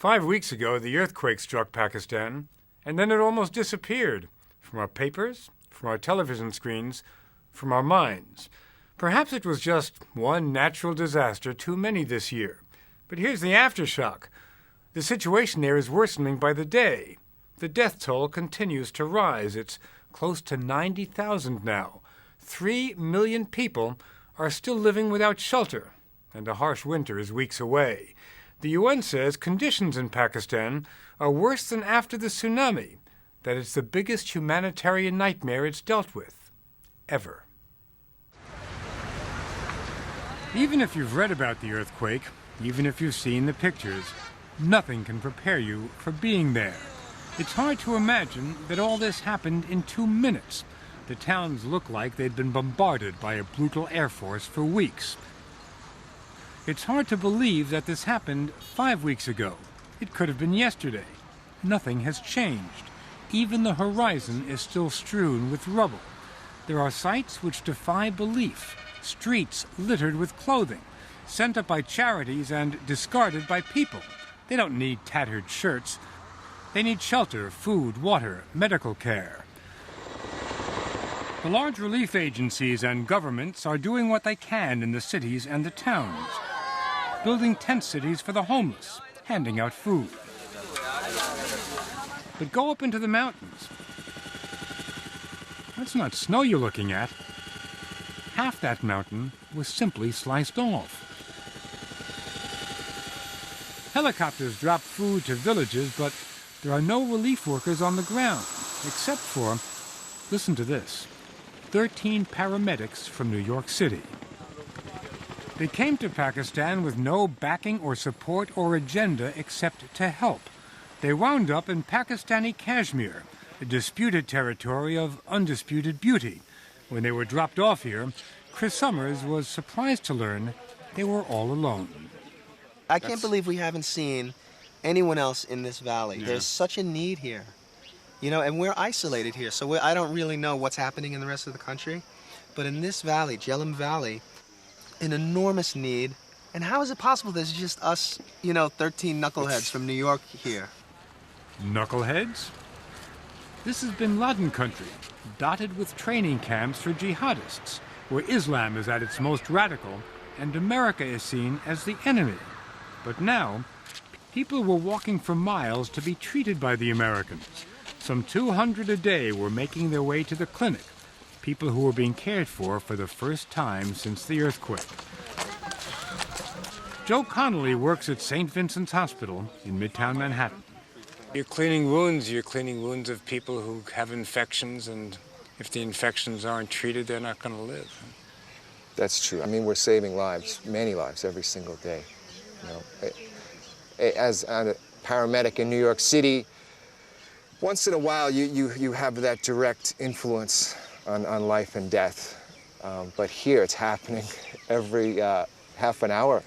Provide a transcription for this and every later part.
5 weeks ago, the earthquake struck Pakistan, and then it almost disappeared from our papers, from our television screens, from our minds. Perhaps it was just one natural disaster too many this year. But here's the aftershock. The situation there is worsening by the day. The death toll continues to rise. It's close to 90,000 now. 3 million people are still living without shelter, and a harsh winter is weeks away. The UN says conditions in Pakistan are worse than after the tsunami, that it's the biggest humanitarian nightmare it's dealt with, ever. Even if you've read about the earthquake, even if you've seen the pictures, nothing can prepare you for being there. It's hard to imagine that all this happened in 2 minutes. The towns look like they'd been bombarded by a brutal air force for weeks. It's hard to believe that this happened 5 weeks ago. It could have been yesterday. Nothing has changed. Even the horizon is still strewn with rubble. There are sights which defy belief. Streets littered with clothing, sent up by charities and discarded by people. They don't need tattered shirts. They need shelter, food, water, medical care. The large relief agencies and governments are doing what they can in the cities and the towns, building tent cities for the homeless, handing out food. But go up into the mountains. That's not snow you're looking at. Half that mountain was simply sliced off. Helicopters drop food to villages, but there are no relief workers on the ground, except for, listen to this, 13 paramedics from New York City. They came to Pakistan with no backing or support or agenda except to help. They wound up in Pakistani Kashmir, a disputed territory of undisputed beauty. When they were dropped off here, Chris Summers was surprised to learn they were all alone. I can't believe we haven't seen anyone else in this valley. Yeah. There's such a need here. You know, and we're isolated here, so I don't really know what's happening in the rest of the country. But in this valley, Jhelum Valley, an enormous need. And how is it possible there's just us, 13 knuckleheads from New York here? Knuckleheads? This is Bin Laden country, dotted with training camps for jihadists, where Islam is at its most radical and America is seen as the enemy. But now, people were walking for miles to be treated by the Americans. Some 200 a day were making their way to the clinic, people who were being cared for the first time since the earthquake. Joe Connolly works at St. Vincent's Hospital in Midtown Manhattan. You're cleaning wounds of people who have infections, and if the infections aren't treated, they're not going to live. That's true. I mean, we're saving lives, many lives, every single day. As a paramedic in New York City, once in a while you have that direct influence on life and death. But here it's happening every half an hour,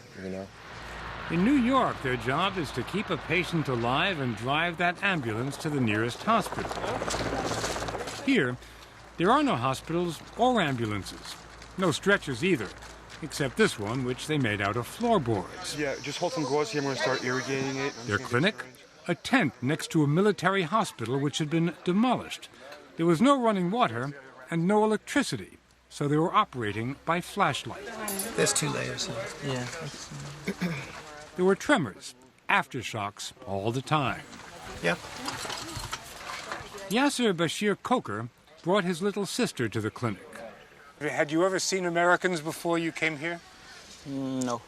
In New York, their job is to keep a patient alive and drive that ambulance to the nearest hospital. Here, there are no hospitals or ambulances. No stretchers either, except this one, which they made out of floorboards. Yeah, just hold some gauze here. I'm going to start irrigating it. Their clinic? A tent next to a military hospital which had been demolished. There was no running water and no electricity, so they were operating by flashlight. There's 2 layers. Yeah. There were tremors, aftershocks all the time. Yeah. Yasser Bashir Coker brought his little sister to the clinic. Had you ever seen Americans before you came here? No.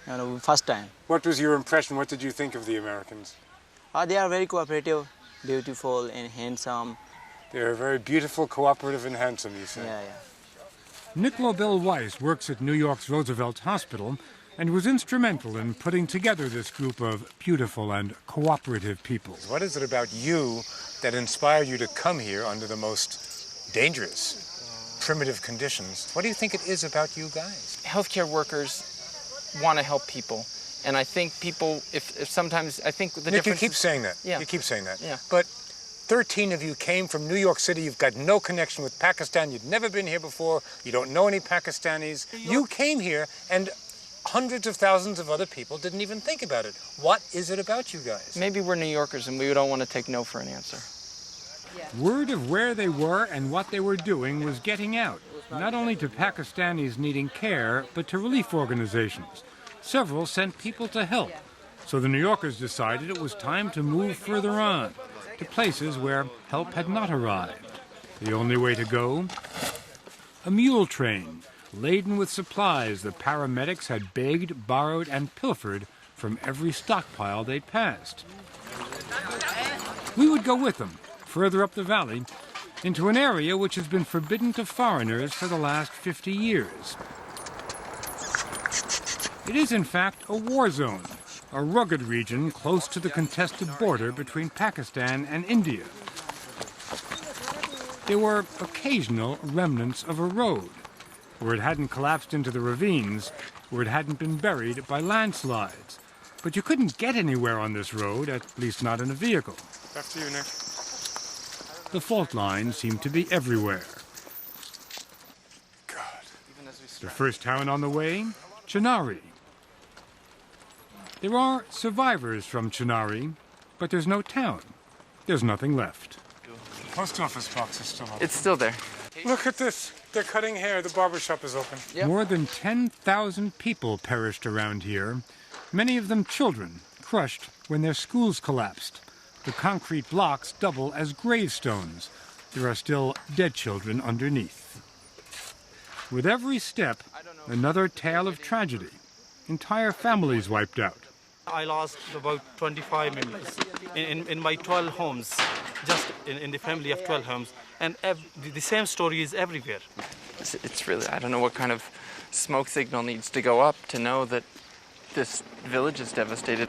No, first time. What was your impression? What did you think of the Americans? They are very cooperative, beautiful, and handsome. They're very beautiful, cooperative, and handsome, you say? Yeah. Nick Lobel Weiss works at New York's Roosevelt Hospital and was instrumental in putting together this group of beautiful and cooperative people. What is it about you that inspired you to come here under the most dangerous, primitive conditions? What do you think it is about you guys? Healthcare workers want to help people. And I think people, if sometimes, I think the Nick, difference... you keep saying that. Yeah. You keep saying that. Yeah. But 13 of you came from New York City. You've got no connection with Pakistan. You've never been here before. You don't know any Pakistanis. You came here, and hundreds of thousands of other people didn't even think about it. What is it about you guys? Maybe we're New Yorkers and we don't want to take no for an answer. Word of where they were and what they were doing was getting out, not only to Pakistanis needing care, but to relief organizations. Several sent people to help. So the New Yorkers decided it was time to move further on, to places where help had not arrived. The only way to go? A mule train, laden with supplies the paramedics had begged, borrowed, and pilfered from every stockpile they'd passed. We would go with them, further up the valley, into an area which has been forbidden to foreigners for the last 50 years. It is, in fact, a war zone, a rugged region close to the contested border between Pakistan and India. There were occasional remnants of a road, where it hadn't collapsed into the ravines, where it hadn't been buried by landslides. But you couldn't get anywhere on this road, at least not in a vehicle. After you, Nick. The fault lines seemed to be everywhere. God. The first town on the way, Chinari. There are survivors from Chinari, but there's no town. There's nothing left. The post office box is still open. It's still there. Look at this. They're cutting hair. The barber shop is open. Yep. More than 10,000 people perished around here, many of them children, crushed when their schools collapsed. The concrete blocks double as gravestones. There are still dead children underneath. With every step, another tale of tragedy. Entire families wiped out. I lost about 25 members in my 12 homes, just in the family of 12 homes. And the same story is everywhere. It's really, I don't know what kind of smoke signal needs to go up to know that this village is devastated.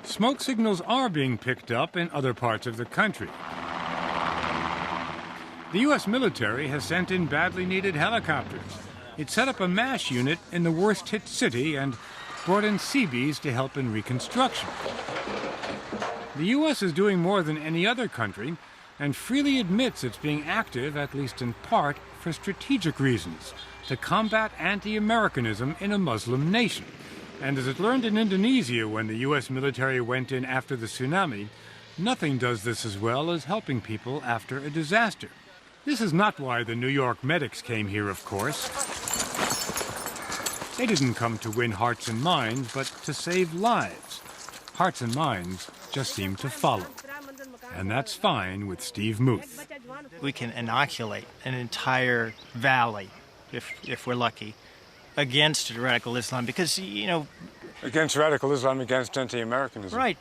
Smoke signals are being picked up in other parts of the country. The U.S. military has sent in badly needed helicopters. It set up a MASH unit in the worst-hit city and brought in Seabees to help in reconstruction. The U.S. is doing more than any other country and freely admits it's being active, at least in part, for strategic reasons, to combat anti-Americanism in a Muslim nation. And as it learned in Indonesia when the U.S. military went in after the tsunami, nothing does this as well as helping people after a disaster. This is not why the New York medics came here, of course. They didn't come to win hearts and minds, but to save lives. Hearts and minds just seem to follow. And that's fine with Steve Muth. We can inoculate an entire valley, if we're lucky, against radical Islam because, you know... Against radical Islam, against anti-Americanism. Right.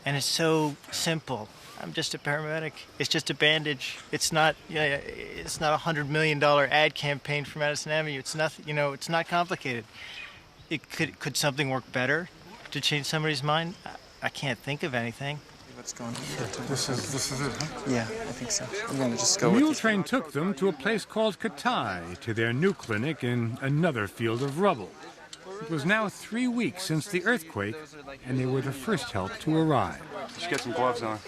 And it's so simple. I'm just a paramedic. It's just a bandage. It's not, it's not $100 million ad campaign for Madison Avenue. It's nothing, it's not complicated. Could something work better to change somebody's mind? I can't think of anything. What's going on? This is it, huh? Yeah, I think so. I'm going to just go The with mule you. train took them to a place called Katai, to their new clinic in another field of rubble. It was now 3 weeks since the earthquake, and they were the first help to arrive. You should get some gloves on.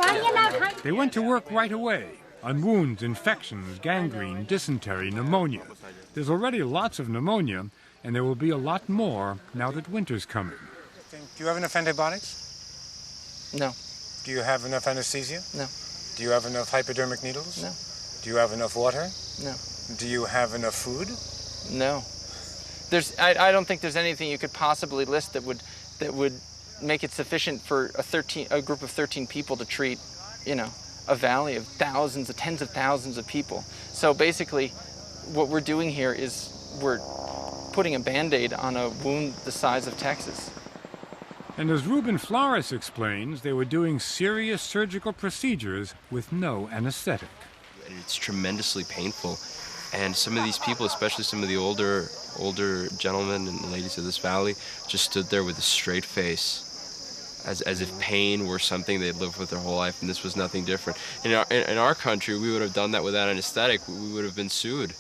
They went to work right away on wounds, infections, gangrene, dysentery, pneumonia. There's already lots of pneumonia, and there will be a lot more now that winter's coming. Do you have enough antibiotics? No. Do you have enough anesthesia? No. Do you have enough hypodermic needles? No. Do you have enough water? No. Do you have enough food? No. I don't think there's anything you could possibly list that would make it sufficient for a group of 13 people to treat, a valley of thousands, of tens of thousands of people. So basically, what we're doing here is we're putting a Band-Aid on a wound the size of Texas. And as Ruben Flores explains, they were doing serious surgical procedures with no anesthetic. It's tremendously painful. And some of these people, especially some of the older gentlemen and ladies of this valley, just stood there with a straight face, as if pain were something they'd lived with their whole life, and this was nothing different. In our country, we would have done that without anesthetic. We would have been sued.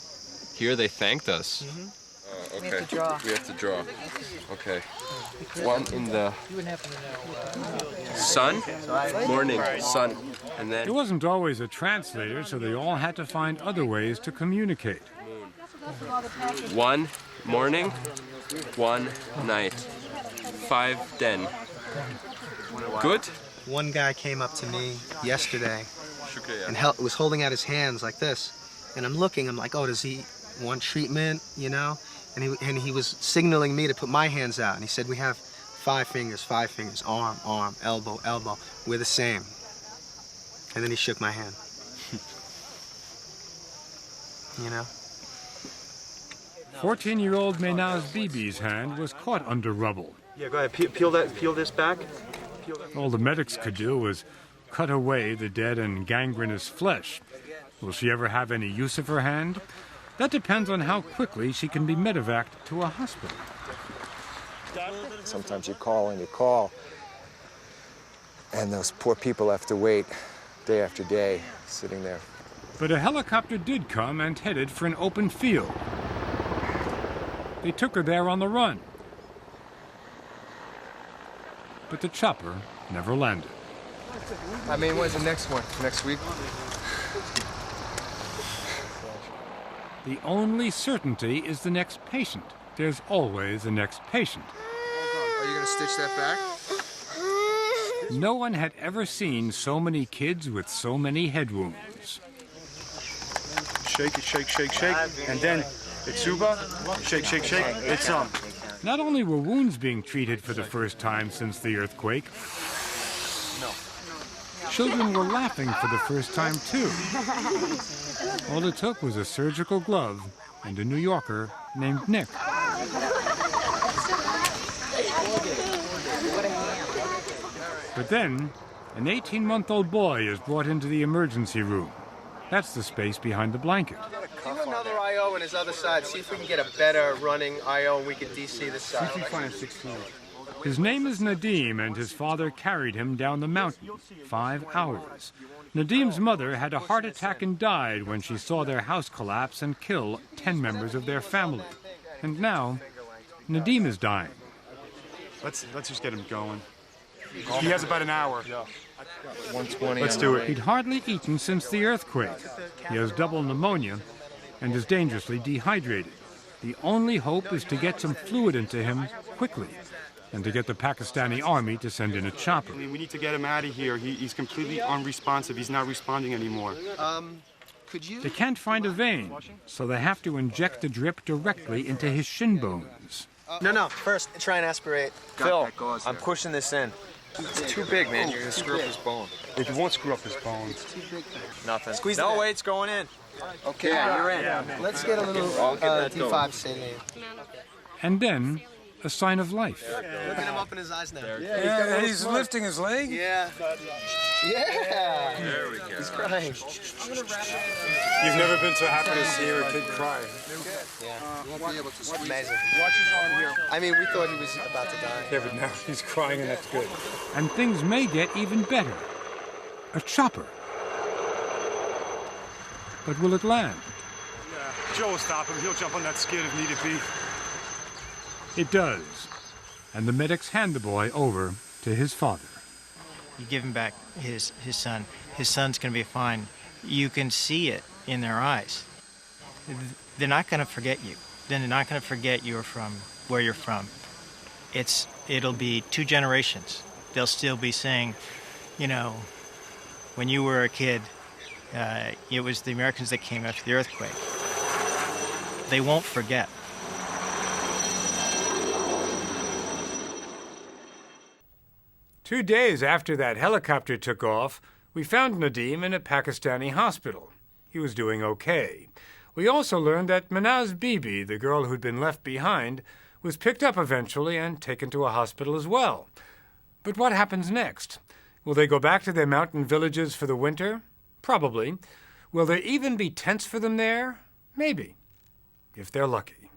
Here, they thanked us. Okay. We have to draw. Okay. One in the sun, morning, sun, and then... There wasn't always a translator, so they all had to find other ways to communicate. One, morning, One night. 5 den. Good? One guy came up to me yesterday Shukriya. and was holding out his hands like this. And I'm looking, I'm like, oh, does he want treatment, you know? And he was signaling me to put my hands out. And he said, we have 5 fingers, arm, arm, elbow, elbow. We're the same. And then he shook my hand. You know? 14-year-old Menaz Bibi's hand was caught under rubble. Yeah, go ahead. Peel this back. All the medics could do was cut away the dead and gangrenous flesh. Will she ever have any use of her hand? That depends on how quickly she can be medevaced to a hospital. Sometimes you call and you call, and those poor people have to wait day after day, sitting there. But a helicopter did come and headed for an open field. They took her there on the run. But the chopper never landed. I mean, when's the next one? Next week? The only certainty is the next patient. There's always a next patient. Are you going to stitch that back? No one had ever seen so many kids with so many head wounds. Shake it, shake, shake, shake. And then it's Zuba. Shake, shake, shake. It's Not only were wounds being treated for the first time since the earthquake, children were laughing for the first time too. All it took was a surgical glove and a New Yorker named Nick. But then, an 18-month-old boy is brought into the emergency room. That's the space behind the blanket. Do another I.O. on his other side. See if we can get a better running I.O. and we can DC this side. His name is Nadim, and his father carried him down the mountain 5 hours. Nadim's mother had a heart attack and died when she saw their house collapse and kill 10 members of their family. And now, Nadim is dying. Let's just get him going. He has about an hour. 120. Let's do it. He'd hardly eaten since the earthquake. He has double pneumonia and is dangerously dehydrated. The only hope is to get some fluid into him quickly and to get the Pakistani army to send in a chopper. We need to get him out of here. He's completely unresponsive. He's not responding anymore. They can't find a vein, so they have to inject the drip directly into his shin bones. No. First, try and aspirate. Phil, I'm pushing this in. It's too big, man. You're going to screw up his bone. If you won't screw up his bones. Nothing. Squeeze no, it in. wait, it's going in. Okay, you're in. Let's get a little D5 saline. And then, a sign of life. Look at him up in his eyes now. Yeah, he's lifting his leg. Yeah. Yeah. There we go. He's crying. You've never been so happy to see a kid cry. Yeah. You won't be able to squeeze. Amazing. Watch his arm here. I mean, we thought he was about to die. Yeah, but now he's crying, and that's good. And things may get even better. A chopper. But will it land? Joe will stop him. He'll jump on that skid if needed be. It does. And the medics hand the boy over to his father. You give him back his son. His son's going to be fine. You can see it in their eyes. They're not going to forget you. Then they're not going to forget you're from where you're from. It'll be 2 generations. They'll still be saying, you know, when you were a kid, it was the Americans that came after the earthquake. They won't forget. Two days after that helicopter took off, we found Nadim in a Pakistani hospital. He was doing okay. We also learned that Menaz Bibi, the girl who'd been left behind, was picked up eventually and taken to a hospital as well. But what happens next? Will they go back to their mountain villages for the winter? Probably. Will there even be tents for them there? Maybe, if they're lucky.